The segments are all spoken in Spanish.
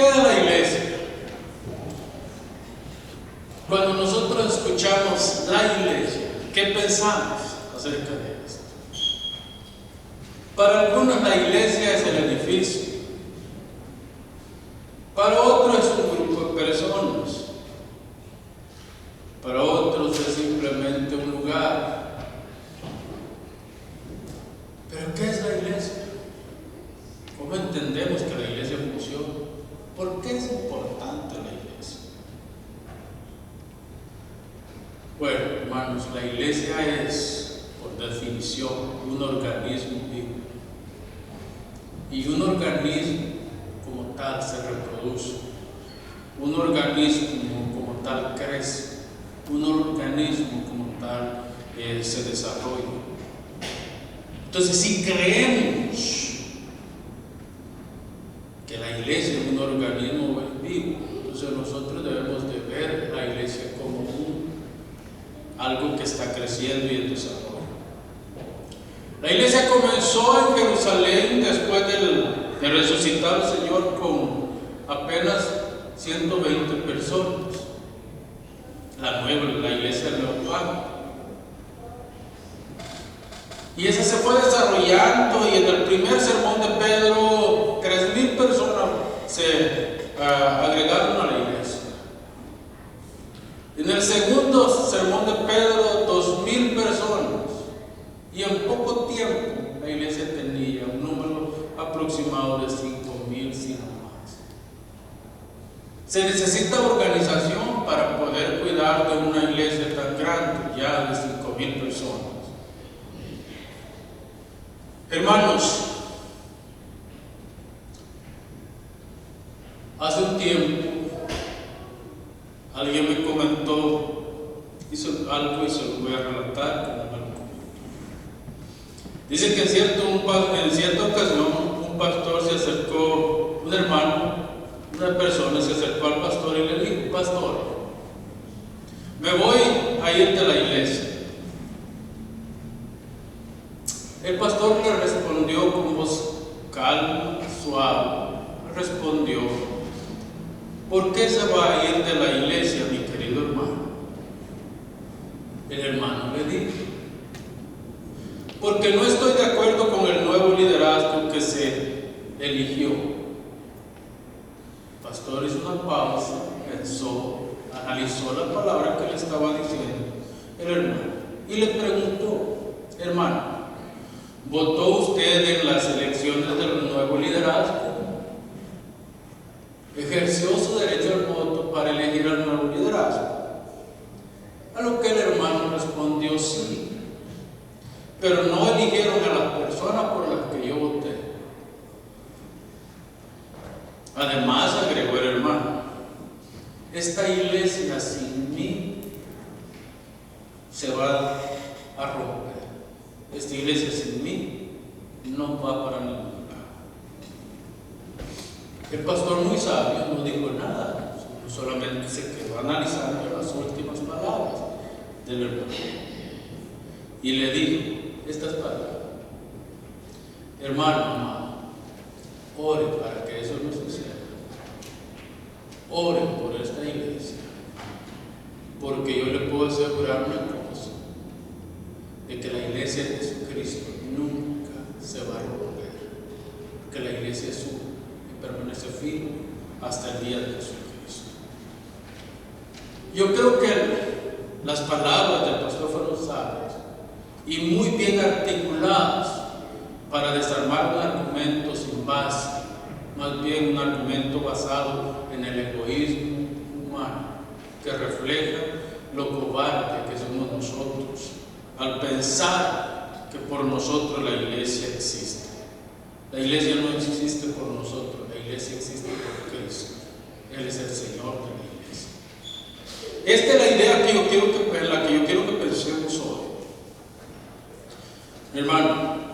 ¿Qué es la iglesia? Cuando nosotros escuchamos la iglesia, ¿qué pensamos acerca de esto? Para algunos la iglesia es el edificio, para otros es un grupo de personas, para otros es simplemente un lugar. ¿Pero qué es la iglesia? ¿Cómo entendemos que la iglesia funciona? ¿Por qué es importante la iglesia? Bueno, hermanos, la iglesia es, por definición, un organismo vivo. Y un organismo como tal se reproduce. Un organismo como tal crece. Un organismo como tal se desarrolla. Entonces, si creemos que la iglesia es un organismo vivo, entonces nosotros debemos de ver la iglesia como algo que está creciendo y en desarrollo. La iglesia comenzó en Jerusalén después de resucitar al Señor con apenas 120 personas. La iglesia nueva. Y esa se fue desarrollando, y en el primer sermón de Pedro 3,000 personas se agregaron a la iglesia. En el segundo sermón de Pedro 2,000 personas, y en poco tiempo la iglesia tenía un número aproximado de 5,000, si no más. Se necesita organización para poder cuidar de una iglesia tan grande, ya de 5,000 personas. Hermanos, hace un tiempo alguien me comentó, hizo algo y se lo voy a relatar como me lo comentó. Dice que en cierta ocasión un pastor se acercó, un hermano, una persona se acercó al pastor y le dijo: pastor, me voy a ir de la iglesia. El pastor le respondió con voz calma, suave, respondió: ¿por qué se va a ir de la iglesia, mi querido hermano? El hermano le dijo: porque no estoy de acuerdo con el nuevo liderazgo que se eligió. El pastor hizo una pausa, pensó, analizó la palabra que le estaba diciendo el hermano y le preguntó: hermano, ¿votó usted en las elecciones del nuevo liderazgo? ¿Ejerció su derecho al voto para elegir al nuevo liderazgo? A lo que el hermano respondió: sí, pero no eligieron a las personas por las que yo voté. Además, agregó el hermano, esta iglesia sin mí se va a romper. Esta iglesia sin mí no va para ningún lado. El pastor, muy sabio, no dijo nada, solamente se quedó analizando las últimas palabras del hermano y le dijo estas palabras: hermano, ore para que eso no suceda. Ore por esta iglesia, porque yo le puedo asegurar una cosa, de que la iglesia de Jesucristo nunca se va a romper, que la iglesia es una y permanece firme hasta el día de Jesucristo. Yo creo que las palabras del pastor fueron sabias y muy bien articuladas para desarmar un argumento sin base, más bien un argumento basado en el egoísmo humano, que refleja lo cobarde que somos nosotros al pensar que por nosotros la iglesia existe. La iglesia no existe por nosotros, la iglesia existe por Cristo. Él es el Señor de la iglesia. Esta es la idea en la que yo quiero que pensemos hoy. Hermano,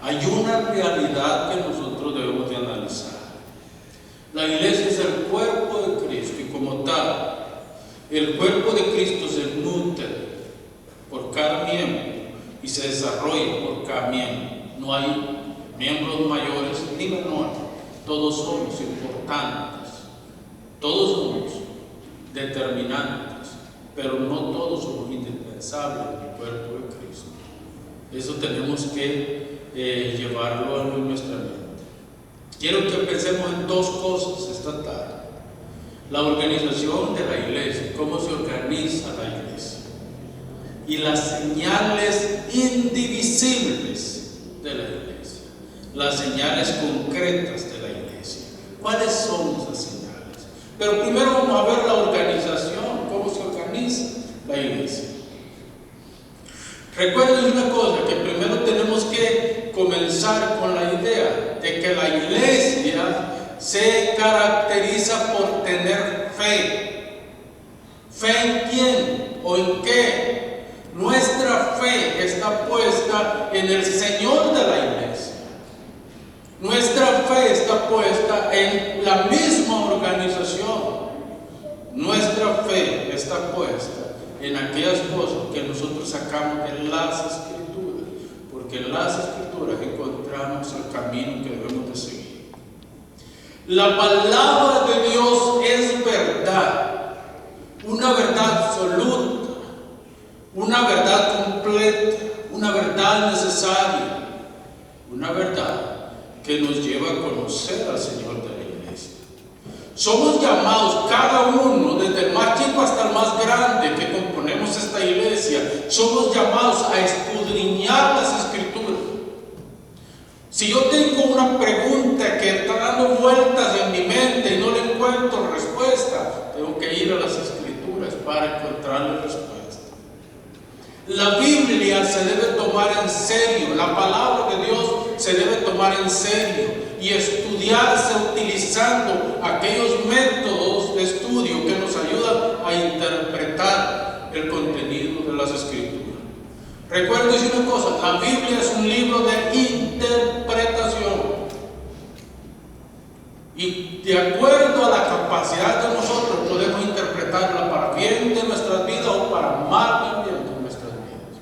hay una realidad que nosotros debemos de analizar. La iglesia es el cuerpo de Cristo y como tal, el cuerpo de Cristo se nutre por cada miembro y se desarrolla por cada miembro. No hay miembros mayores ni menores. todos somos importantes, todos somos determinantes, pero no todos somos indispensables en el cuerpo de Cristo. Eso tenemos que llevarlo en nuestra mente. Quiero que pensemos en dos cosas esta tarde: la organización de la iglesia, cómo se organiza la iglesia, y las señales indivisibles de la iglesia, las señales concretas de la iglesia. ¿Cuáles son esas señales? Pero primero vamos a ver la organización, cómo se organiza la iglesia. Recuerden una cosa, que primero tenemos que comenzar con la idea de que la iglesia se caracteriza por tener fe. ¿Fe en quién o en qué? Nuestra fe está puesta en el Señor de la iglesia. Nuestra fe está puesta en la misma organización. Nuestra fe está puesta en aquellas cosas que nosotros sacamos de las Escrituras, porque en las Escrituras encontramos el camino que debemos de seguir. La palabra de Dios es verdad, una verdad absoluta, una verdad completa, una verdad necesaria, una verdad que nos lleva a conocer al Señor de la iglesia. Somos llamados cada uno, desde el más chico hasta el más grande que componemos esta iglesia, somos llamados a escudriñar las Escrituras. Si yo tengo una pregunta que está dando vueltas en mi mente y no le encuentro respuesta, tengo que ir a las Escrituras para encontrarle respuesta. La Biblia se debe tomar en serio, la palabra de Dios se debe tomar en serio y estudiarse utilizando aquellos métodos de estudio que nos ayudan a interpretar el contenido de las Escrituras. Recuerden decir una cosa: la Biblia es un libro de interpretación, y de acuerdo a la capacidad de nosotros podemos interpretarla para bien de nuestras vidas o para mal de nuestras vidas.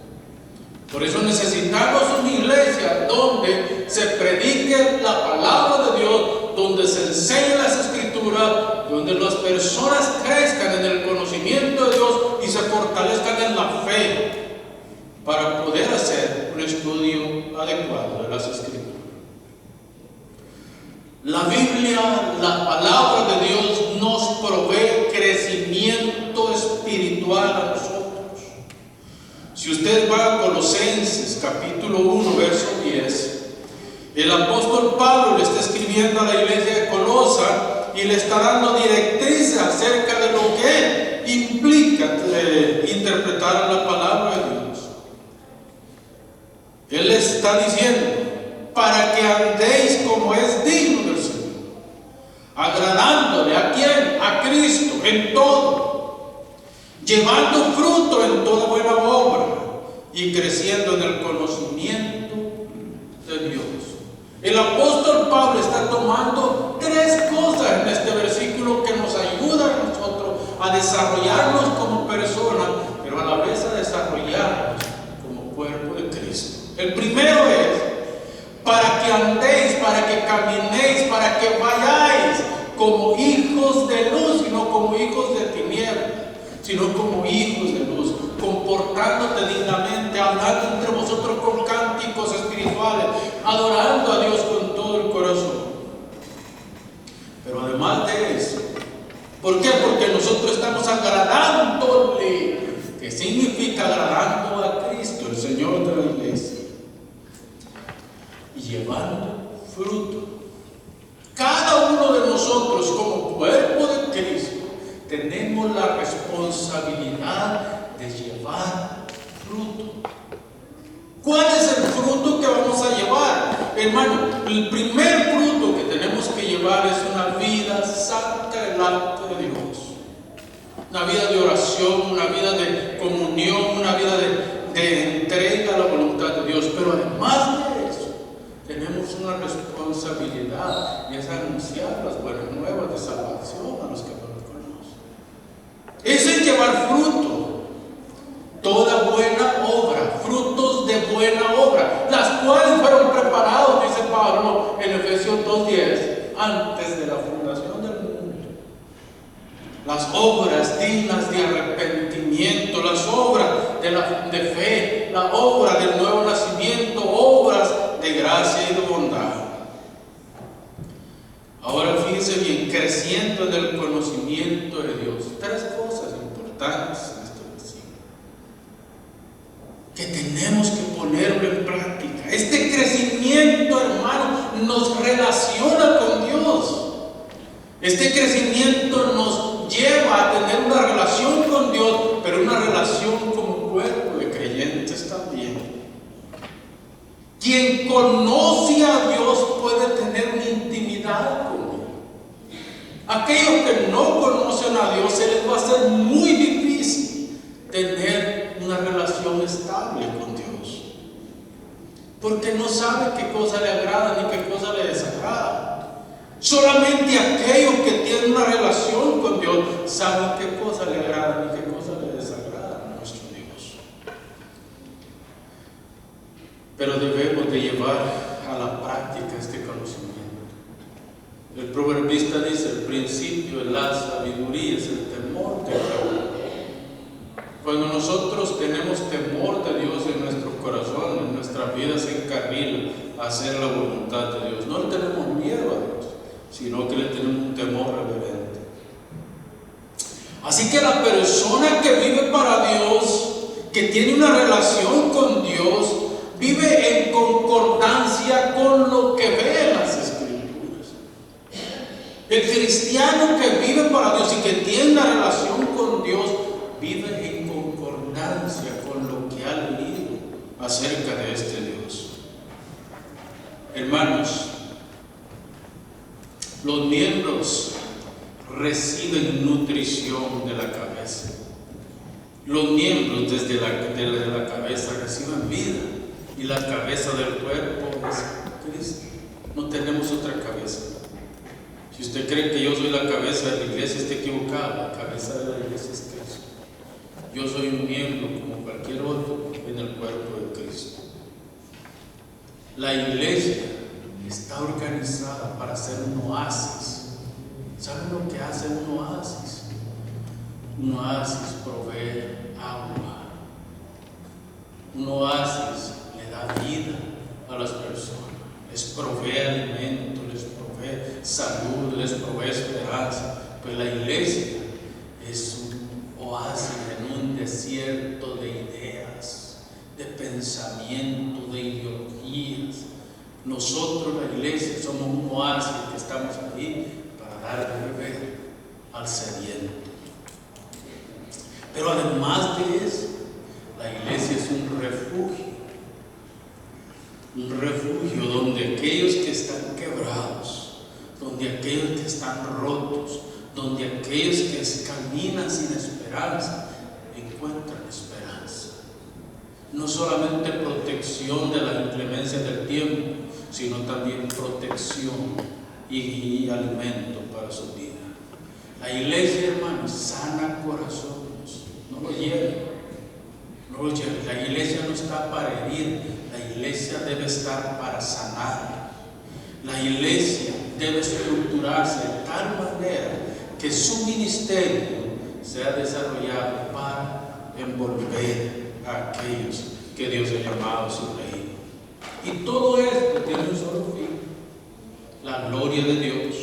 Por eso necesitamos una iglesia donde se predique la palabra de Dios, donde se enseñen las Escrituras, donde las personas crezcan en el conocimiento de Dios y se fortalezcan en la fe, para poder hacer un estudio adecuado de las Escrituras. La Biblia, la palabra de Dios, nos provee crecimiento espiritual a nosotros. Si usted va a Colosenses capítulo 1, verso 10, el apóstol Pablo le está escribiendo a la iglesia de Colosa y le está dando directrices acerca de lo que implica interpretar la palabra de Dios. Él le está diciendo: para que andéis como es digno del Señor, agradándole ¿a quién? A Cristo en todo, llevando fruto en toda buena obra y creciendo en el conocimiento de Dios. El apóstol Pablo está tomando tres cosas en este versículo que nos ayudan a nosotros a desarrollarnos como personas, pero a la vez a desarrollarnos como cuerpo de Cristo. El primero es: para que andéis, para que caminéis, para que vayáis como hijos de luz y no como hijos de tinieblas, sino como hijos de luz, comportándote dignamente, hablando entre vosotros con cánticos espirituales, adorando a Dios con todo el corazón. Pero además de eso, ¿por qué? Porque nosotros estamos agradándole. ¿Qué significa agradando a Cristo, el Señor de la iglesia? Y llevando fruto. Cada uno de nosotros como cuerpo de Cristo tenemos la responsabilidad de llevar fruto. ¿Cuál es el fruto que vamos a llevar? Hermano, el primer fruto que tenemos que llevar es una vida santa delante de Dios. Una vida de oración, una vida de comunión, una vida de entrega a la voluntad de Dios. Pero además de eso, tenemos una responsabilidad, y es anunciar las buenas nuevas de salvación a los que no los conocen. Eso es llevar fruto. Toda buena obra, frutos de buena obra, las cuales fueron preparados, dice Pablo en Efesios 2:10, antes de la fundación del mundo. Las obras dignas de arrepentimiento, las obras de fe, la obra del nuevo nacimiento, obras de gracia y de bondad. Ahora fíjense bien, creciendo en el conocimiento de Dios. Tres cosas importantes en este versículo que tenemos que ponerlo en práctica. Este crecimiento, hermano, nos relaciona con Dios. Este crecimiento nos lleva a tener una relación con Dios, pero una relación como cuerpo de creyentes también. Quien conoce a Dios puede tener una intimidad con Él. Aquellos que no conocen a Dios, se les va a hacer muy difícil tener una relación estable con Dios, porque no saben qué cosa le agrada ni qué cosa le desagrada. Solamente aquellos que tienen una relación con Dios saben qué cosa le agrada y qué cosa le desagrada a nuestro Dios. Pero debemos de llevar a la práctica este conocimiento. El proverbista dice: el principio de la sabiduría es el temor de Jehová. Cuando nosotros tenemos temor de Dios en nuestro corazón, en nuestra vida se encarrila a hacer la voluntad de Dios. No le tenemos miedo a Dios, sino que le tenemos un temor reverente. Así que la persona que vive para Dios, que tiene una relación con Dios, vive en concordancia con lo que ve en las Escrituras. El cristiano que vive para Dios y que tiene una relación con Dios, vive en concordancia con lo que ha leído acerca de este Dios. Hermanos, los miembros reciben nutrición de la cabeza. Los miembros desde la cabeza reciben vida, y la cabeza del cuerpo es Cristo. No tenemos otra cabeza. Si usted cree que yo soy la cabeza de la iglesia, está equivocado. La cabeza de la iglesia es Cristo. Yo soy un miembro como cualquier otro en el cuerpo de Cristo. La iglesia está organizada para hacer un oasis. ¿Saben lo que hace un oasis? Un oasis provee agua. Un oasis le da vida a las personas. Les provee alimento, les provee salud, les provee esperanza. Pues la iglesia es un oasis en un desierto de ideas, de pensamiento, de ideologías. Nosotros, la iglesia, somos un oasis que estamos ahí para dar de beber al sediento. Pero además de eso, la iglesia es un refugio donde aquellos que están quebrados, donde aquellos que están rotos, donde aquellos que caminan sin esperanza, encuentran esperanza. No solamente protección de las inclemencias del tiempo, sino también protección y alimento para su vida. La iglesia, hermanos, sana corazones, no lo hiere. La iglesia no está para herir, la iglesia debe estar para sanar. La iglesia debe estructurarse de tal manera que su ministerio sea desarrollado para envolver a aquellos que Dios ha llamado a su reino. Y todo esto tiene un solo fin: la gloria de Dios.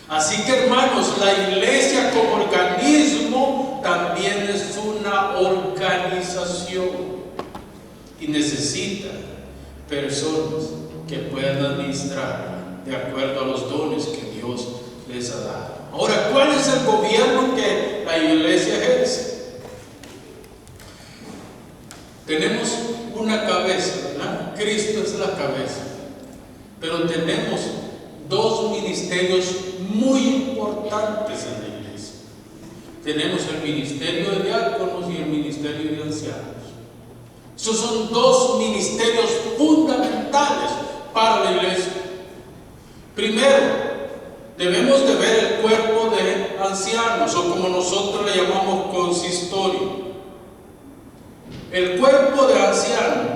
Así que, hermanos, la iglesia como organismo también es una organización y necesita personas que puedan administrar de acuerdo a los dones que Dios les ha dado. Ahora, ¿cuál es el gobierno que la iglesia ejerce? Tenemos una cabeza, ¿verdad? Cristo es la cabeza, pero tenemos dos ministerios muy importantes en la iglesia. Tenemos el ministerio de diáconos y el ministerio de ancianos. Esos son dos ministerios fundamentales para la iglesia. Primero, debemos de ver el cuerpo de ancianos, o como nosotros le llamamos consistorio. El cuerpo de ancianos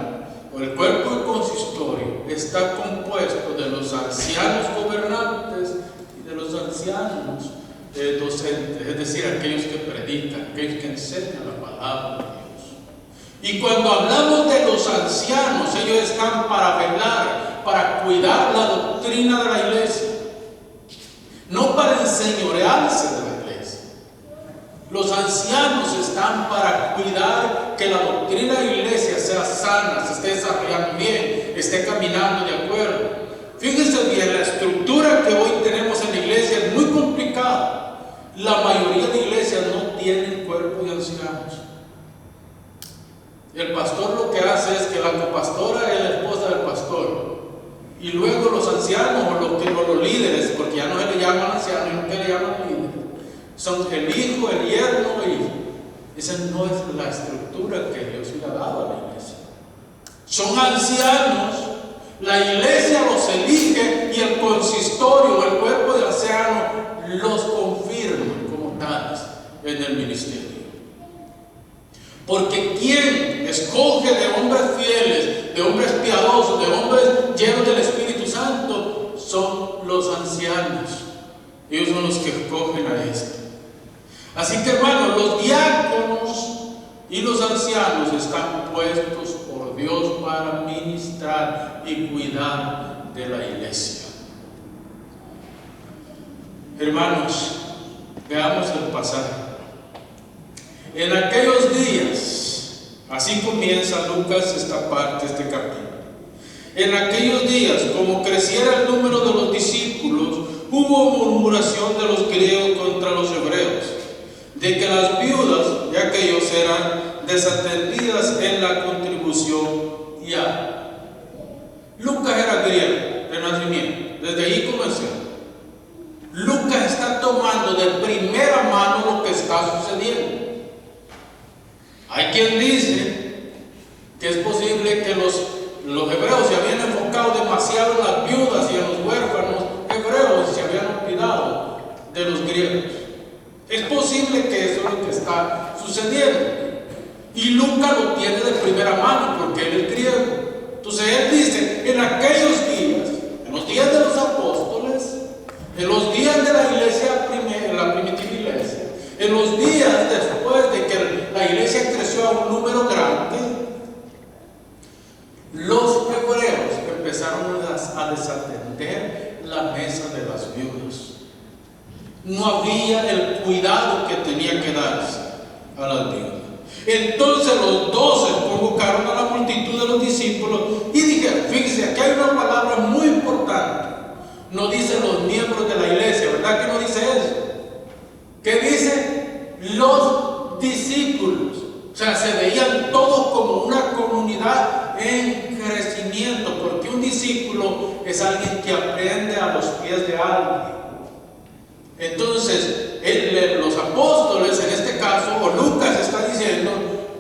o el cuerpo de consistorio está compuesto de los ancianos gobernantes ancianos docentes, es decir, aquellos que predican, aquellos que enseñan la palabra de Dios. Y cuando hablamos de los ancianos, ellos están para velar, para cuidar la doctrina de la iglesia, no para enseñorearse de la iglesia. Los ancianos están para cuidar que la doctrina de la iglesia sea sana, se esté desarrollando bien, esté caminando de acuerdo. Fíjense bien, la estructura que hoy tenemos en la iglesia es muy complicada. La mayoría de iglesias no tienen cuerpo de ancianos. El pastor lo que hace es que la copastora es la esposa del pastor. Y luego los ancianos o los líderes, porque ya no se le llaman ancianos, sino que le llaman líderes, son el hijo, el yerno, y esa no es la estructura que Dios le ha dado a la iglesia. Son ancianos, la iglesia los elige y el consistorio, el cuerpo de ancianos, los confirma como tales en el ministerio. Porque quien escoge de hombres fieles, de hombres piadosos, de hombres llenos del Espíritu Santo, son los ancianos. Ellos son los que escogen a esto. Así que, hermanos, los diáconos y los ancianos están puestos por Dios para ministrar y cuidar de la iglesia. Hermanos, veamos el pasaje. En aquellos días, así comienza Lucas esta parte, este capítulo. En aquellos días, como creciera el número de los discípulos, hubo murmuración de los griegos contra los hebreos, de que las viudas de aquellos eran desatendidas en la contribución ya. Lucas era griego de nacimiento, desde ahí comenzó. Lucas está tomando de primera mano lo que está sucediendo. Hay quien dice que es posible que los hebreos se habían enfocado demasiado en las viudas y en los huérfanos hebreos y se habían olvidado de los griegos. Es posible que eso es lo que está sucediendo. Y Lucas lo tiene de primera mano porque él es griego. Entonces él dice, en aquellos días, en los días de los apóstoles, en los días de la iglesia la primitiva iglesia, en los días después de que la iglesia creció a un número grande, los hebreos empezaron a desatender la mesa de las viudas. No había el cuidado que tenía que darse a las viudas. Entonces los 12 convocaron a la multitud de los discípulos y dijeron, fíjense, aquí hay una palabra muy importante. No dice los miembros de la iglesia, ¿verdad que no dice eso? ¿Qué dice? Los discípulos. O sea, se veían todos como una comunidad en crecimiento, porque un discípulo es alguien que aprende a los pies de alguien. Entonces, los apóstoles, en este caso, o Lucas está diciendo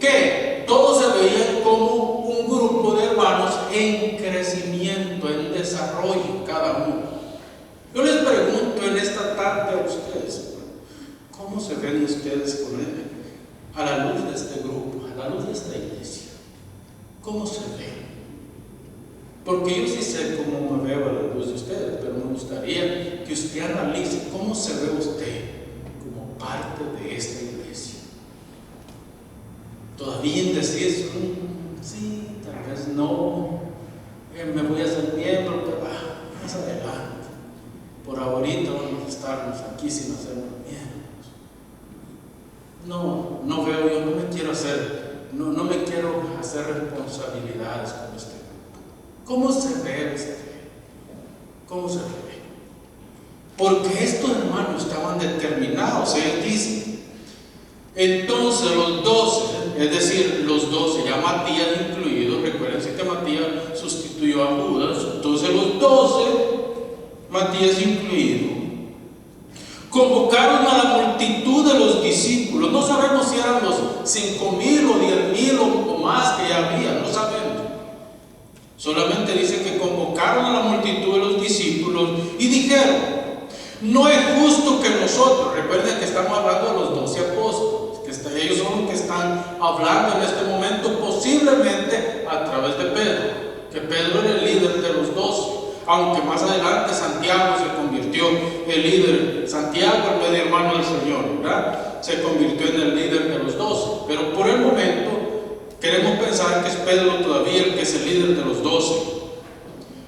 que todos se veían como un grupo de hermanos en crecimiento, en desarrollo, cada uno. Yo les pregunto en esta tarde a ustedes, ¿cómo se ven ustedes con él? A la luz de este grupo, a la luz de esta iglesia, ¿cómo se ven? Porque yo sí sé cómo me veo a la luz de ustedes, pero me gustaría que usted analice cómo se ve usted como parte de esta iglesia. Todavía indeciso, sí, tal vez no, me voy a hacer miembro, pero más adelante. Por ahorita vamos a estarnos aquí sin hacernos miembros. No veo, yo no me quiero hacer, no me quiero hacer responsabilidades con este grupo. ¿Cómo se ve este? ¿Cómo se ve? Porque estos hermanos estaban determinados, él dice. Entonces los 12, es decir, los 12, ya Matías incluido, recuérdense que Matías sustituyó a Judas, entonces los 12, Matías incluido, convocaron a la multitud de los discípulos. No sabemos si eran los 5,000 o 10,000 o más que ya había, no sabemos. Solamente dice que convocaron a la multitud de los discípulos y dijeron, no es justo que nosotros, recuerden que estamos hablando de los 12 apóstoles, que ellos son los que están hablando en este momento, posiblemente a través de Pedro, que Pedro era el líder de los 12, aunque más adelante Santiago se convirtió el líder, Santiago, el medio hermano del Señor, ¿verdad? Se convirtió en el líder de los 12. Pero por el momento queremos pensar que es Pedro todavía el que es el líder de los 12.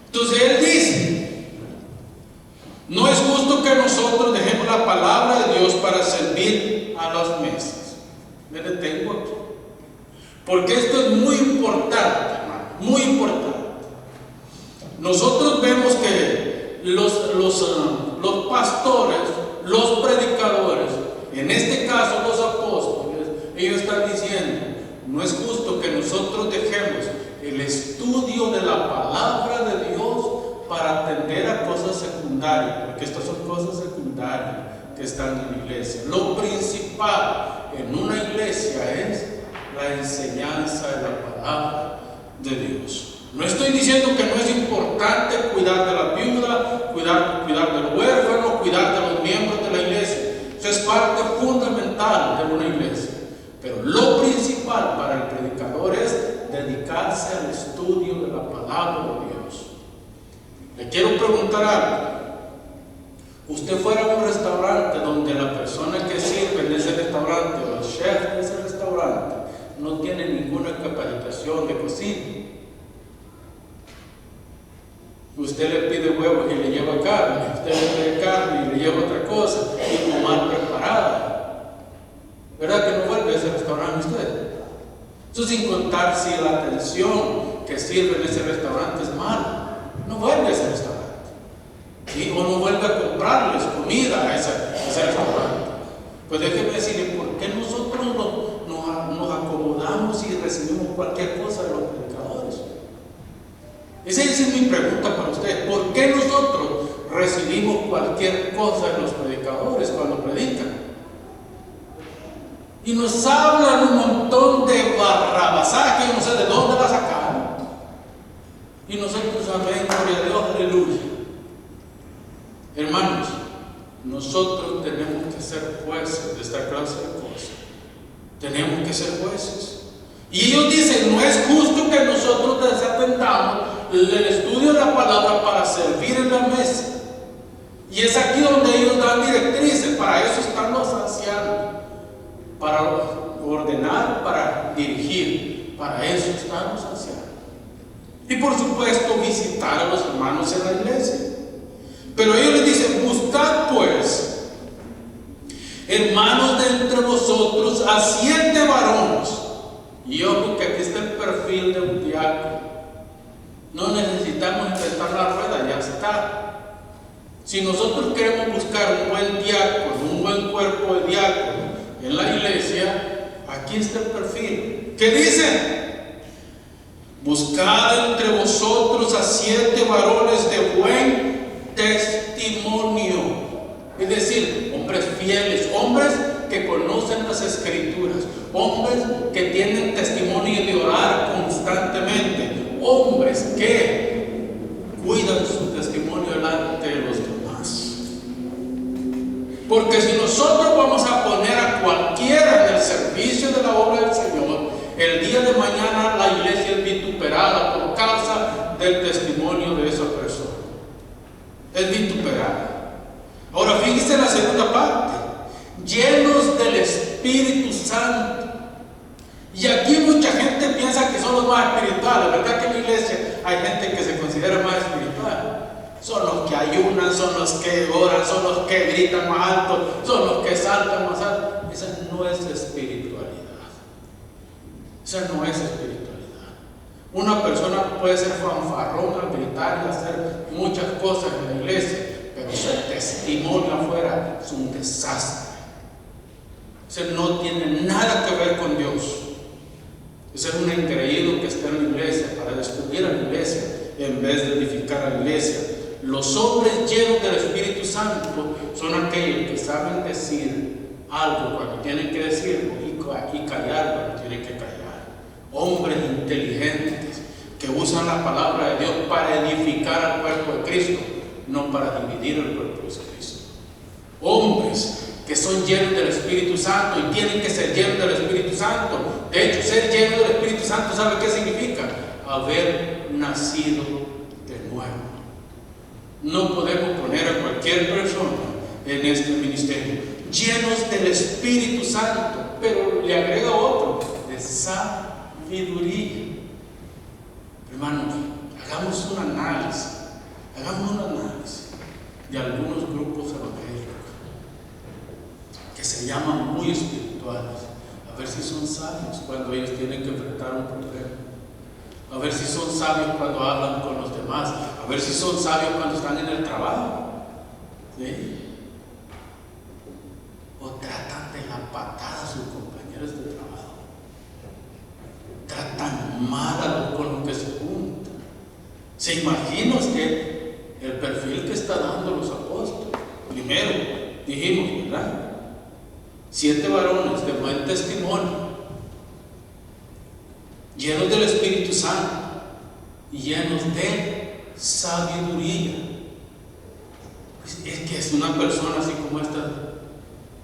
Entonces él dice: no es justo que nosotros dejemos la palabra de Dios para servir a las mesas. Me detengo aquí, porque esto es muy importante, hermano, muy importante. Nosotros vemos que los pastores, los predicadores, en este caso los apóstoles, ellos están diciendo: no es justo que nosotros dejemos el estudio de la palabra de Dios para atender a cosas secundarias, porque estas son cosas secundarias que están en la iglesia. Lo principal en una iglesia es la enseñanza de la palabra de Dios. No estoy diciendo que no es importante cuidar de la viuda, cuidar del huérfano, cuidar de los miembros de la iglesia. Eso es parte fundamental de una iglesia. Pero lo principal para el predicador es dedicarse al estudio de la palabra de Dios. Le quiero preguntar algo. Usted fuera a un restaurante donde la persona que sirve en ese restaurante, o el chef de ese restaurante, no tiene ninguna capacitación de cocina. Usted le pide huevos y le lleva carne, usted le pide carne y le lleva otra cosa, y mal preparada. ¿Verdad que no vuelve a ese restaurante usted? Eso sin contar si la atención que sirve en ese restaurante es mala. No vuelve a ese restaurante. ¿Sí? O no vuelve a comprarles comida a ese restaurante. Pues déjeme decirle, ¿por qué nosotros nos acomodamos y recibimos cualquier cosa de los predicadores? Esa es mi pregunta para usted. ¿Por qué nosotros recibimos cualquier cosa de los predicadores cuando predican? Y nos hablan un montón de barrabasadas que yo no sé de dónde la sacaron. Y nosotros, amén, gloria a Dios, aleluya. Hermanos, nosotros tenemos que ser jueces de esta clase de cosas. Tenemos que ser jueces. Y ellos dicen: no es justo que nosotros desatendamos el estudio de la palabra para servir en la mesa. Y es aquí donde ellos dan directrices. Para eso están los ancianos, para ordenar, para dirigir. Para eso están los ancianos. Y por supuesto visitar a los hermanos en la iglesia. Pero ellos les dicen: buscad pues, hermanos, de entre vosotros a 7 varones. Y ojo que aquí está el perfil de un diácono. No necesitamos inventar la rueda, ya está. Si nosotros queremos buscar un buen diácono, un buen cuerpo de diácono en la iglesia, aquí está el perfil. ¿Qué dicen? Buscad entre vosotros a 7 varones de buen testimonio. Es decir, hombres fieles, hombres que conocen las escrituras, hombres que tienen testimonio de orar constantemente, hombres que cuidan su testimonio delante de los demás. Porque si nosotros vamos a poner a cualquiera en el servicio de la obra del Señor, el día de mañana la iglesia es vituperada por causa del testimonio de esa persona. Es vituperada. Ahora fíjense en la segunda parte: llenos del Espíritu Santo. Y aquí mucha gente piensa que son los más espirituales. ¿Verdad que en la iglesia hay gente que se considera más espiritual? Son los que ayunan, son los que oran, son los que gritan más alto, son los que saltan más alto. Esa no es espiritualidad. Esa no es espiritualidad. Una persona puede ser fanfarrona, gritar y hacer muchas cosas en la iglesia, pero su testimonio afuera es un desastre. Ese no tiene nada que ver con Dios. Ese es un engreído que está en la iglesia para destruir a la iglesia en vez de edificar a la iglesia. Los hombres llenos del Espíritu Santo son aquellos que saben decir algo cuando tienen que decirlo y callar cuando tienen que callar. Hombres inteligentes que usan la palabra de Dios para edificar al cuerpo de Cristo, no para dividir el cuerpo de Cristo. Hombres que son llenos del Espíritu Santo y tienen que ser llenos del Espíritu Santo. De hecho, ser lleno del Espíritu Santo, ¿sabe qué significa? Haber nacido de nuevo. No podemos poner a cualquier persona en este ministerio, llenos del Espíritu Santo, pero le agrega otro, de sabiduría. Hermanos, hagamos un análisis de algunos grupos evangélicos que se llaman muy espirituales, a ver si son sabios cuando ellos tienen que enfrentar un problema, a ver si son sabios cuando hablan con los demás, a ver si son sabios cuando están en el trabajo, ¿sí? O tratan de la patada a sus compañeros de trabajo, tratan mal con lo que se juntan. ¿Se imagina usted el perfil que está dando los apóstoles? Primero, dijimos, ¿verdad? 7 varones de buen testimonio, llenos del Espíritu Santo y llenos de sabiduría. Es que es una persona así como esta.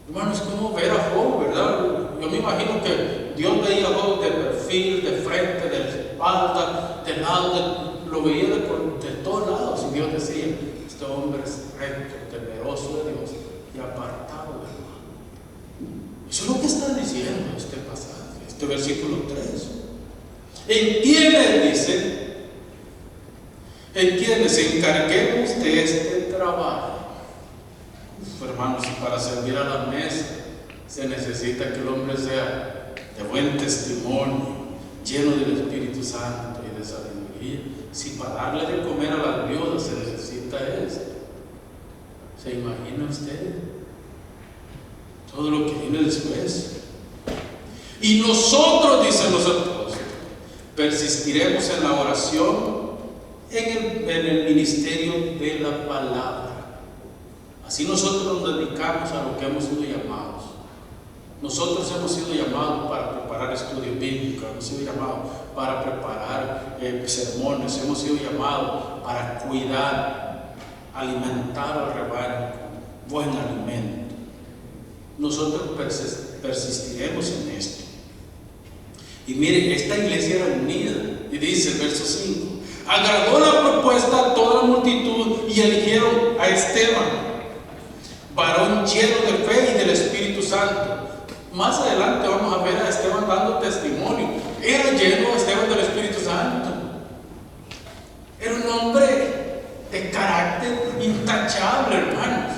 Hermano, es como ver a Job, ¿verdad? Yo me imagino que Dios veía a Job de perfil, de frente, de espalda, de lado, lo veía de todos lados, y Dios decía: este hombre es recto, temeroso de Dios y apartado del mal. Eso es lo que está diciendo este pasaje, este versículo 3. En quienes, dice, en quienes encarguemos de este trabajo. Hermanos, y para servir a la mesa se necesita que el hombre sea de buen testimonio, lleno del Espíritu Santo y de sabiduría. Si para darle de comer a las viudas se necesita esto, ¿se imagina usted todo lo que viene después? Y nosotros, dicen los apóstoles, persistiremos en la oración, en el ministerio de la palabra. Así nosotros nos dedicamos a lo que hemos sido llamados. Nosotros hemos sido llamados para preparar estudio bíblico, hemos sido llamados para preparar sermones, hemos sido llamados para cuidar, alimentar al rebaño con buen alimento. Nosotros persistiremos en esto. Y miren, esta iglesia era unida, y dice el verso 5: agradó la propuesta a toda la multitud y eligieron a Esteban, varón lleno de fe y del Espíritu Santo. Más adelante vamos a ver a Esteban dando testimonio. Era lleno Esteban del Espíritu Santo. Era un hombre de carácter intachable, hermanos.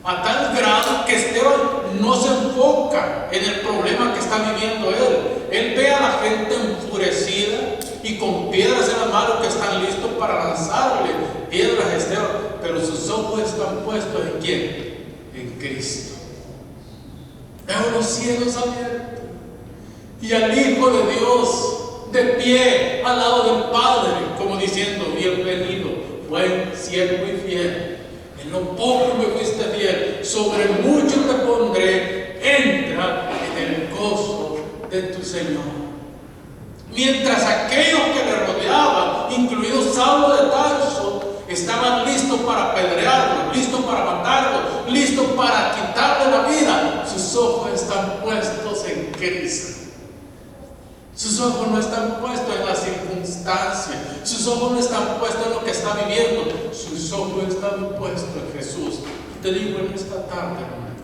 A tal grado que Esteban no se enfoca en el problema que está viviendo él. Él ve a la gente enfurecida y con piedras en la mano que están listos para lanzarle piedras a Esteban. Pero sus ojos están puestos ¿en quién? En Cristo. Veo los cielos abiertos y al Hijo de Dios de pie al lado del Padre, como diciendo: bienvenido, buen siervo y fiel. En lo poco me fuiste fiel, sobre mucho te pondré. Entra en el gozo de tu Señor. Mientras aquellos que le rodeaban, incluido Saulo de Tarso, estaban listos para apedrearlo, listos para matarlo, listos para quitarle la vida, sus ojos están puestos en Cristo. Sus ojos no están puestos en las circunstancias, sus ojos no están puestos en lo que está viviendo, sus ojos están puestos en Jesús. Te digo en esta tarde, hermano,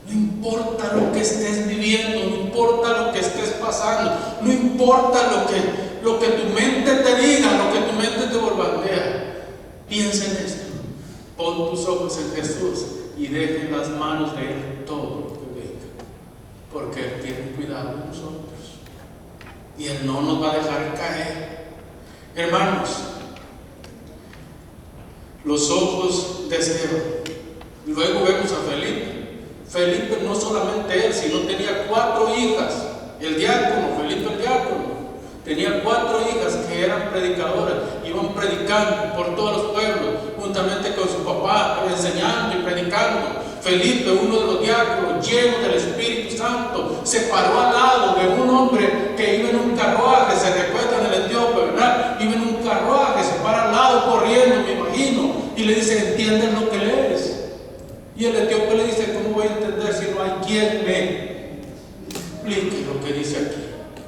no importa lo que estés viviendo, no importa lo que estés pasando, no importa lo que tu mente te diga, lo que tu mente te bombardea, piensa en esto. Pon tus ojos en Jesús y deja en las manos de Él todo lo que venga, porque Él tiene cuidado de nosotros y Él no nos va a dejar caer. Hermanos, los ojos de Esteban. Luego vemos a Felipe. Felipe no solamente él, sino tenía 4 hijas. El diácono, Felipe el diácono, tenía 4 hijas que eran predicadoras, iban predicando por todos los pueblos, juntamente con su papá, enseñando y predicando. Felipe, uno de los diáconos, lleno del Espíritu Santo, se paró al lado de un hombre que iba en un carruaje. Se recuerdan del etíope, ¿verdad? Iba en un carruaje, se para al lado corriendo, me imagino, y le dice: ¿entienden lo que lees? Y el etíope le dice: ¿cómo voy a entender si no hay quien me explique lo que dice aquí?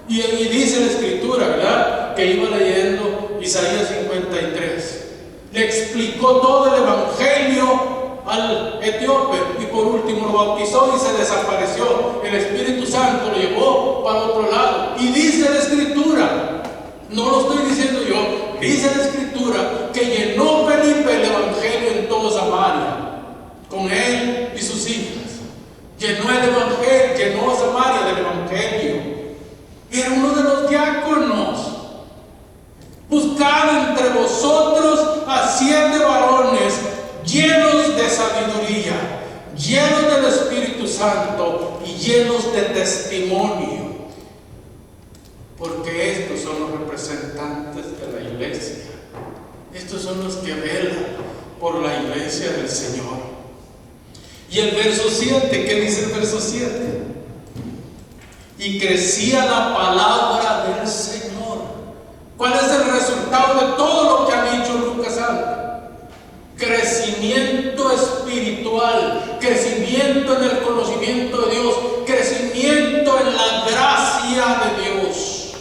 Y dice la Escritura, ¿verdad?, que iba leyendo Isaías 53. Le explicó todo el Evangelio al etíope y por último lo bautizó y se desapareció. El Espíritu Santo lo llevó para otro lado. Y dice la Escritura, no lo estoy diciendo yo, dice la Escritura que llenó Felipe el Evangelio en toda Samaria, con él y sus hijas. Llenó el Evangelio, llenó Samaria del Evangelio. Era uno de los diáconos. Buscad entre vosotros a 7 varones llenos de sabiduría, llenos del Espíritu Santo y llenos de testimonio. Porque estos son los representantes de la iglesia. Estos son los que velan por la iglesia del Señor. Y el verso 7, ¿qué dice el verso 7? Y crecía la palabra del Señor. ¿Cuál es el resultado de todo lo que ha dicho Lucas antes? Crecimiento espiritual, crecimiento en el conocimiento de Dios, crecimiento en la gracia de Dios.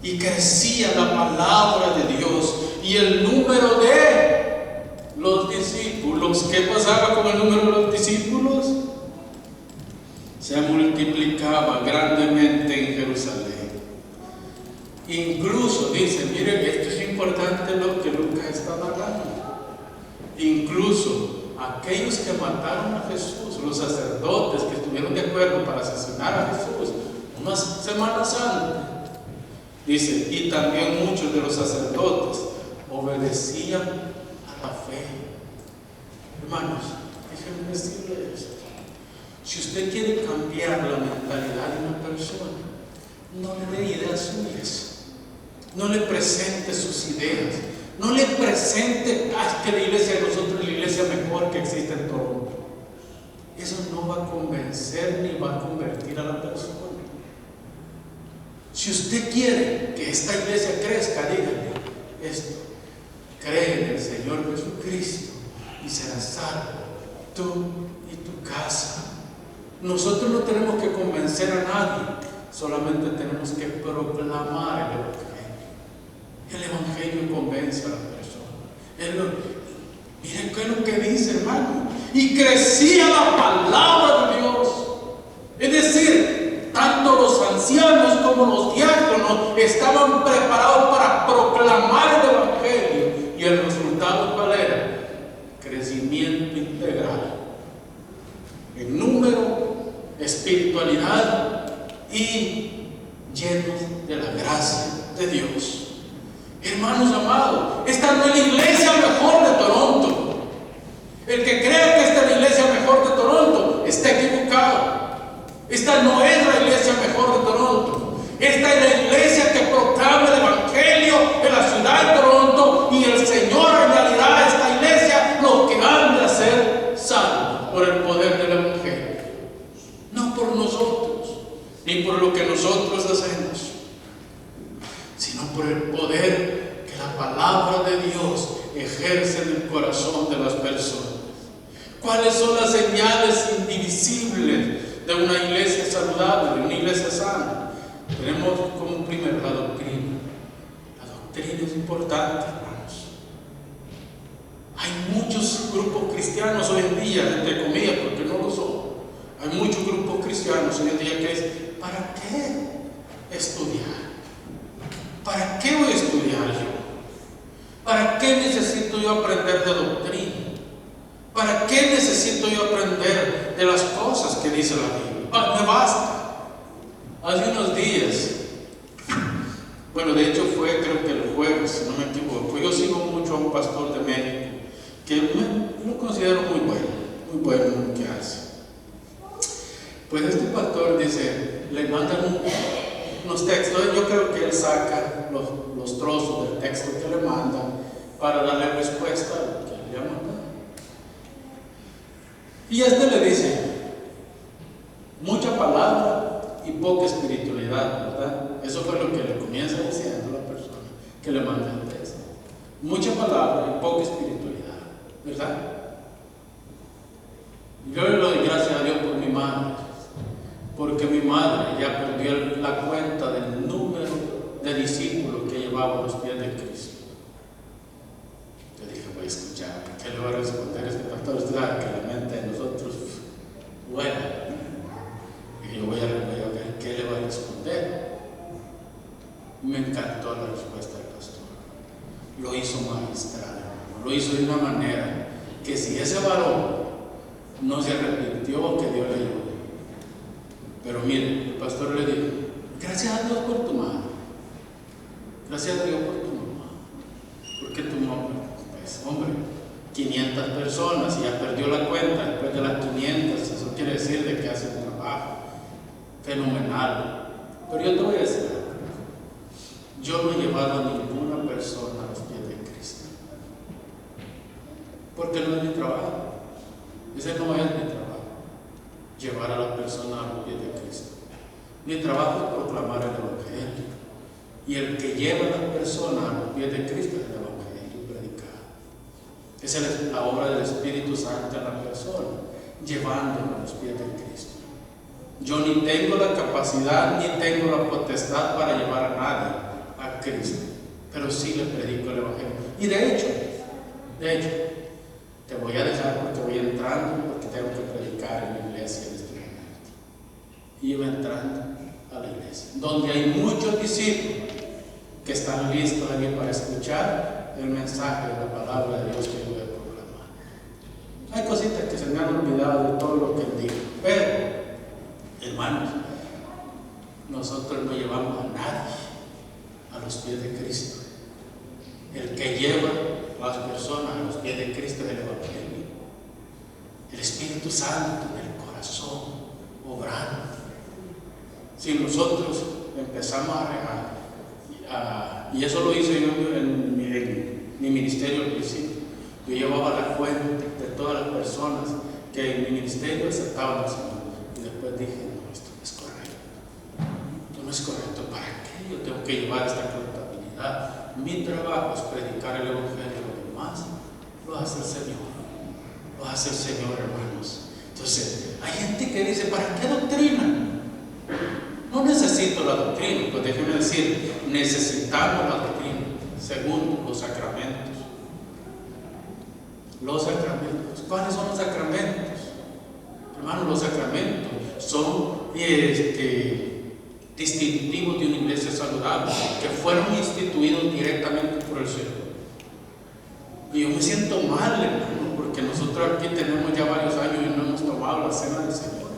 Y crecía la palabra de Dios y el número de los discípulos. ¿Qué pasaba con el número de los discípulos? Se multiplicaba grandemente en Jerusalén. Incluso, dice, miren, esto es importante lo que Lucas está narrando. Incluso aquellos que mataron a Jesús, los sacerdotes que estuvieron de acuerdo para asesinar a Jesús unas semanas antes, dice, y también muchos de los sacerdotes obedecían a la fe. Hermanos, déjenme decirle esto. Si usted quiere cambiar la mentalidad de una persona, no le dé ideas suyas. No le presente sus ideas. No le presente que la iglesia de nosotros es la iglesia mejor que existe en Toronto. Eso no va a convencer ni va a convertir a la persona. Si usted quiere que esta iglesia crezca, dígale esto: cree en el Señor Jesucristo y serás salvo, tú y tu casa. Nosotros no tenemos que convencer a nadie, solamente tenemos que proclamar el Evangelio. El Evangelio convence a la persona. Miren qué es lo que dice, hermano. Y crecía la palabra de Dios. Es decir, tanto los ancianos como los diáconos estaban preparados para proclamar el Evangelio. Y el resultado, ¿cuál era? Crecimiento integral en número, espiritualidad y llenos de la gracia de Dios. Hermanos amados, esta no es la iglesia mejor de Toronto. El que crea que esta es la iglesia mejor de Toronto está equivocado. Esta no es la iglesia mejor de Toronto. Esta es la iglesia que proclama el Evangelio en la ciudad de Toronto, y el Señor añadirá a esta iglesia los que han de ser salvos por el poder del Evangelio. No por nosotros, ni por lo que nosotros hacemos, sino por el poder que la palabra de Dios ejerce en el corazón de las personas. ¿Cuáles son las señales indivisibles de una iglesia saludable, de una iglesia sana? Tenemos como primero la doctrina. La doctrina es importante, hermanos. Hay muchos grupos cristianos hoy en día, entre comillas, porque no lo son. Hay muchos grupos cristianos hoy en día que dicen: ¿para qué estudiar? ¿Para qué voy a estudiar yo? ¿Para qué necesito yo aprender de doctrina? ¿Para qué necesito yo aprender de las cosas que dice la Biblia? Me basta. Hace unos días, bueno, de hecho fue, creo que el jueves, si no me equivoco, yo sigo mucho a un pastor de México que lo considero muy bueno en lo que hace. Pues este pastor dice, le mandan unos textos. Yo creo que él saca los trozos del texto que le mandan para darle respuesta a lo que le ha mandado. Y le dice: mucha palabra y poca espiritualidad, ¿verdad? Eso fue lo que le comienza diciendo a la persona que le manda el texto. Mucha palabra y poca espiritualidad, ¿verdad? Yo le doy gracias a Dios por mi madre, porque mi madre ya perdió la cuenta del número de discípulos que llevaba a los pies de Cristo. Yo dije, voy escuchaba, ¿qué le va a responder este pastor? Usted sabe que la mente de nosotros vuela. Y yo voy a ver qué le va a responder. Me encantó la respuesta del pastor. Lo hizo magistral, lo hizo de una manera que si ese varón no se arrepintió, que Dios le ayude. Pero mire, el pastor le dijo: gracias a Dios por tu madre, gracias a Dios por tu mamá, porque tu mamá, pues hombre, 500 personas y ya perdió la cuenta después de las 500, eso quiere decir de que hace un trabajo fenomenal. Pero yo te voy a decir algo. Yo no he llevado a ninguna persona a los pies de Cristo, porque no es mi trabajo. Ese no es mi trabajo, llevar a la persona a los pies de Cristo. Mi trabajo es proclamar el Evangelio, y el que lleva a la persona a los pies de Cristo es el Evangelio predicado. Esa es la obra del Espíritu Santo en la persona, llevándolo a los pies de Cristo. Yo ni tengo la capacidad ni tengo la potestad para llevar a nadie a Cristo, pero sí le predico el Evangelio. Y de hecho, te voy a dejar porque voy entrando, porque tengo que predicar en la iglesia en este momento. Y iba entrando a la iglesia, donde hay muchos discípulos que están listos allí para escuchar el mensaje de la palabra de Dios que yo voy a proclamar. Hay cositas que se me han olvidado de todo lo que él dijo, pero hermanos, nosotros no llevamos a nadie a los pies de Cristo. El que lleva a las personas a los pies de Cristo es el Evangelio, el Espíritu Santo en el corazón, obrando. Si nosotros empezamos a regar, y eso lo hice yo en mi ministerio al principio, yo llevaba la cuenta de todas las personas que en mi ministerio aceptaban al Señor, y después dije: esto no es correcto. Esto no es correcto. ¿Para qué yo tengo que llevar esta contabilidad? Mi trabajo es predicar el Evangelio. Lo demás lo hace el Señor. Lo hace el Señor, hermanos. Entonces, hay gente que dice: ¿para qué doctrina? No necesito la doctrina. Pues déjenme decir, necesitamos la doctrina. Segundo, los sacramentos. Los sacramentos. ¿Cuáles son los sacramentos? Hermanos, los sacramentos son distintivos de una iglesia saludable, que fueron instituidos directamente por el Señor. Y yo me siento mal, hermano, porque nosotros aquí tenemos ya varios años y no hemos tomado la cena del Señor.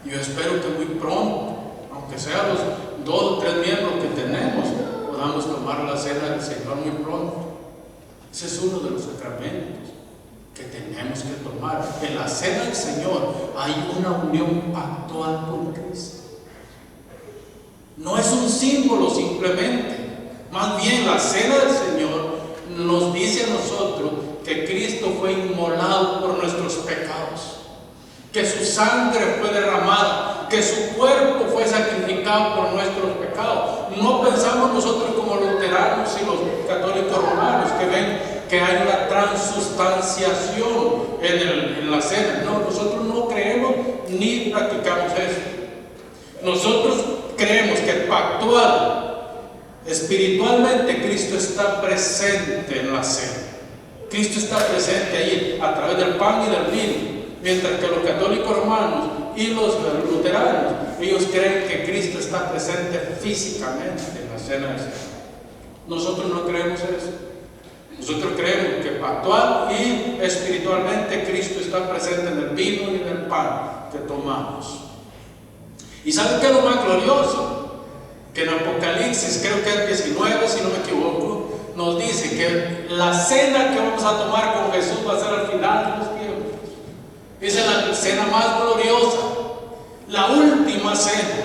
Y yo espero que muy pronto, aunque sean los 2 o 3 miembros que tenemos, podamos tomar la cena del Señor muy pronto. Ese es uno de los sacramentos que tenemos que tomar. En la cena del Señor hay una unión pactual con Cristo. No es un símbolo simplemente. Más bien, la cena del Señor nos dice a nosotros que Cristo fue inmolado por nuestros pecados, que su sangre fue derramada, que su cuerpo fue sacrificado por nuestros pecados. No pensamos nosotros como luteranos y los católicos romanos que ven que hay una transustanciación en la cena. No, nosotros no creemos ni practicamos eso. Nosotros creemos que pactual, espiritualmente, Cristo está presente en la cena. Cristo está presente ahí a través del pan y del vino. Mientras que los católicos romanos y los luteranos, ellos creen que Cristo está presente físicamente en la cena del Señor. Nosotros no creemos eso. Nosotros creemos que pactual y espiritualmente Cristo está presente en el vino y en el pan que tomamos. ¿Y saben qué es lo más glorioso? Que en Apocalipsis, creo que es 19, si no me equivoco, nos dice que la cena que vamos a tomar con Jesús va a ser al final de los tiempos. Esa es la cena más gloriosa, la última cena.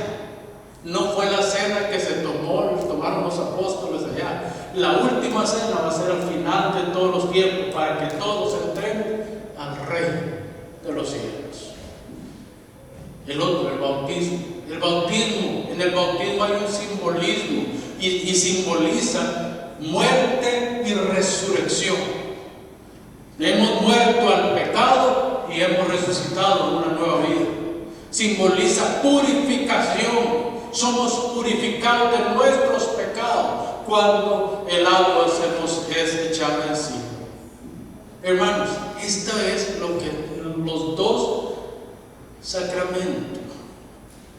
No fue la cena que tomaron los apóstoles allá. La última cena va a ser al final de todos los tiempos, para que todos se entreguen al Rey de los cielos. El otro, el bautismo. El bautismo, en el bautismo hay un simbolismo y simboliza muerte y resurrección. Hemos muerto al pecado y hemos resucitado en una nueva vida. Simboliza purificación. Somos purificados de nuestros pecados cuando el agua es echada encima. Hermanos, esta es lo que los dos sacramentos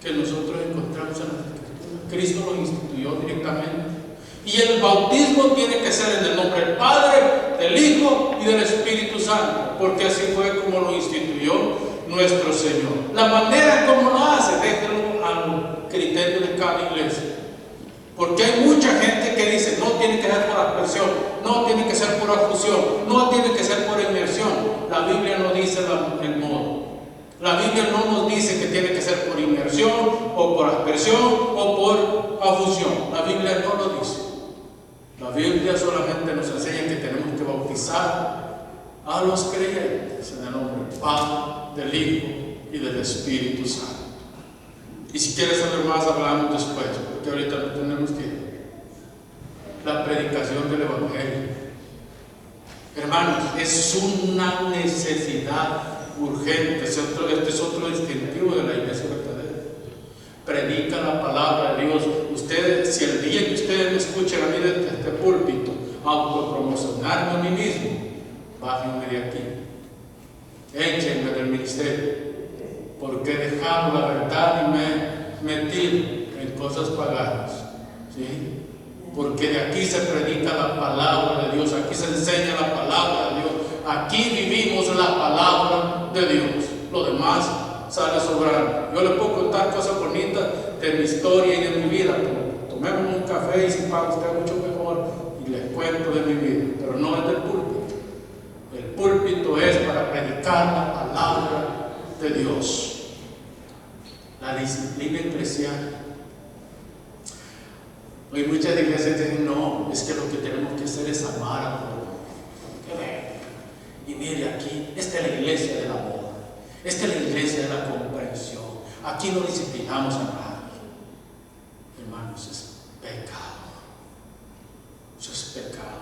que nosotros encontramos en la Escritura. Cristo los instituyó directamente. Y el bautismo tiene que ser en el nombre del Padre, del Hijo y del Espíritu Santo, porque así fue como lo instituyó nuestro Señor. La manera como lo hace, déjenlo al criterio de cada iglesia. Porque hay mucha gente que dice, no tiene que ser por aspersión, no tiene que ser por afusión, no tiene que ser por inmersión. La Biblia no dice el modo. La Biblia no nos dice que tiene que ser por inmersión, o por aspersión, o por afusión. La Biblia no lo dice. La Biblia solamente nos enseña que tenemos que bautizar a los creyentes en el nombre del Padre, del Hijo y del Espíritu Santo. Y si quieres saber más, hablamos después, porque ahorita no tenemos tiempo. La predicación del Evangelio. Hermanos, es una necesidad urgente. Este es otro distintivo de la iglesia verdadera. Predica la palabra de Dios. Ustedes, si el día que ustedes me escuchen a mí desde este púlpito autopromocionarme a mí mismo, bájenme de aquí, échenme del ministerio, porque he dejado la verdad y me he metido en cosas paganas, ¿sí? Porque de aquí se predica la palabra de Dios, aquí se enseña la palabra de Dios, aquí vivimos la palabra de Dios. Lo demás sale sobrando. Yo le puedo contar cosas bonitas de mi historia y de mi vida, pero tomemos un café y si paga usted mucho mejor y les cuento de mi vida, pero no es del púlpito. El púlpito es para predicar la palabra de Dios. La disciplina eclesial. Hoy muchas iglesias dicen, no, es que lo que tenemos que hacer es amar a todos. Y mire aquí, esta es la iglesia del amor. Esta es la iglesia de la comprensión. Aquí no disciplinamos a nadie. Hermanos, es pecado. Eso es pecado.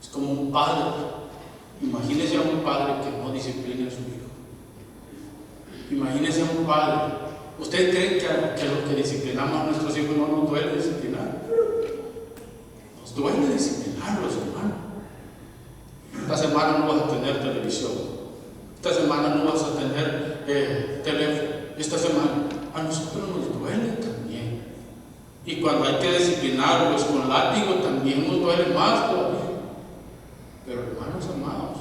Es como un padre. Imagínese a un padre que no disciplina a su hijo. Imagínese a un padre. ¿Usted cree que lo que disciplinamos a nuestros hijos no nos duele disciplinar? Nos duele disciplinarlos, hermano. Esta semana no vas a tener televisión. Esta semana no vas a tener teléfono. Esta semana a nosotros nos duele también. Y cuando hay que disciplinarlos con látigo también nos duele más todavía. Pero hermanos amados,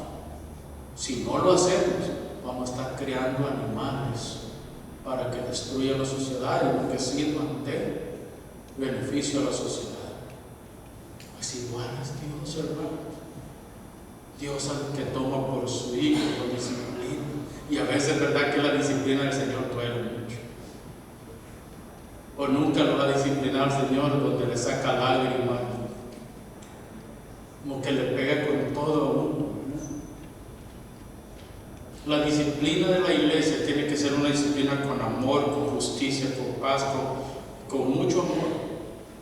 si no lo hacemos, vamos a estar creando animales para que destruyan la sociedad y que sirvan de beneficio a la sociedad. Pues igual es Dios, hermano. Dios al que toma por su hijo lo disciplina. Y a veces es verdad que la disciplina del Señor duele mucho. O nunca lo va a disciplinar al Señor donde le saca lágrimas, como que le pega con todo a uno. La disciplina de la iglesia tiene que ser una disciplina con amor, con justicia, con paz, con mucho amor,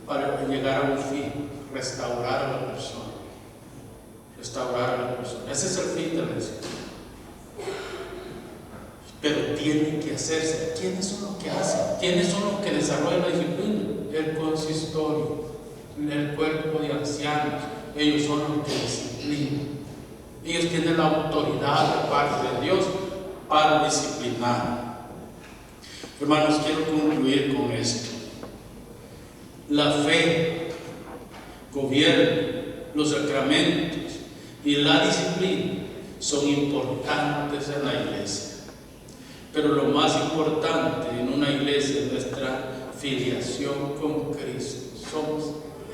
para llegar a un fin, restaurar a la persona. Restaurar a la persona. Ese es el fin de la disciplina. Pero tiene que hacerse. ¿Quiénes son los que hacen? ¿Quiénes son los que desarrollan la disciplina? El consistorio, el cuerpo de ancianos. Ellos son los que disciplinan. Ellos tienen la autoridad de parte de Dios para disciplinar. Hermanos, quiero concluir con esto. La fe, gobierno, los sacramentos y la disciplina son importantes en la iglesia. Pero lo más importante en una iglesia es nuestra filiación con Cristo.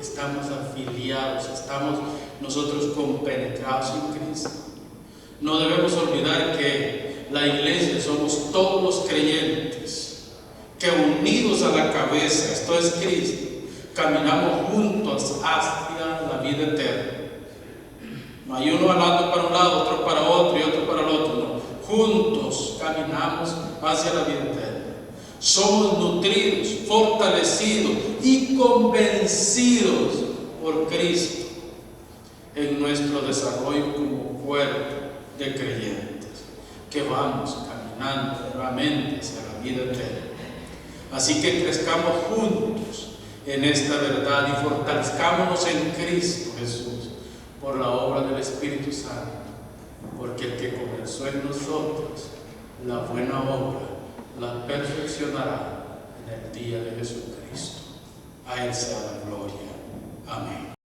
Estamos afiliados, estamos nosotros compenetrados en Cristo. No debemos olvidar que la iglesia somos todos los creyentes que unidos a la cabeza, esto es Cristo, caminamos juntos hacia la vida eterna. No hay uno hablando para un lado, otro para otro y otro para el otro, no. Juntos caminamos hacia la vida eterna. Somos nutridos, fortalecidos y convencidos por Cristo en nuestro desarrollo como cuerpo de creyentes, que vamos caminando realmente hacia la vida eterna. Así que crezcamos juntos en esta verdad y fortalezcámonos en Cristo Jesús por la obra del Espíritu Santo, porque el que comenzó en nosotros la buena obra la perfeccionará en el día de Jesucristo. A Él sea la gloria. Amén.